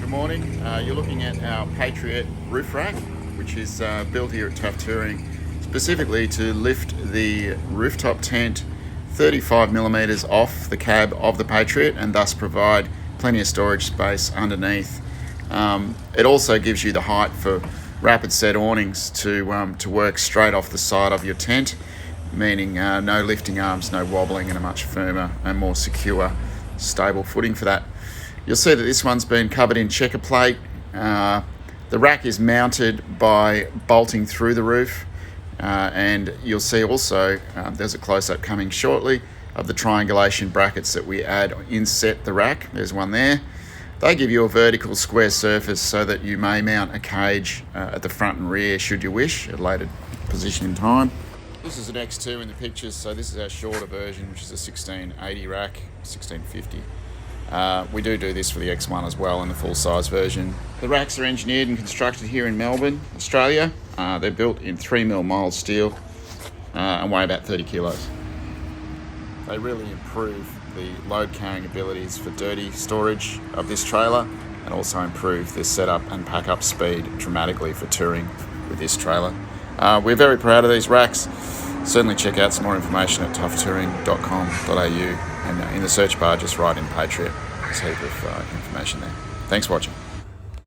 Good morning. You're looking at our Patriot roof rack, which is built here at Tough Touring specifically to lift the rooftop tent 35 millimeters off the cab of the Patriot and thus provide plenty of storage space underneath. It also gives you the height for rapid set awnings to work straight off the side of your tent, meaning no lifting arms, no wobbling, and a much firmer and more secure, stable footing for that. You'll see that this one's been covered in checker plate. The rack is mounted by bolting through the roof, and you'll see also there's a close-up coming shortly of the triangulation brackets that we add inset the rack. There's one there. They give you a vertical square surface so that you may mount a cage at the front and rear should you wish at a later position in time. This is an X2 in the pictures, so this is our shorter version, which is a 1680 rack, 1650. We do this for the X1 as well in the full-size version. The racks are engineered and constructed here in Melbourne, Australia. They're built in 3mm mild steel and weigh about 30 kilos. They really improve the load carrying abilities for dirty storage of this trailer and also improve the setup and pack up speed dramatically for touring with this trailer. We're very proud of these racks. Certainly check out some more information at toughtouring.com.au, and in the search bar just write in Patriot. There's a heap of information there. Thanks for watching.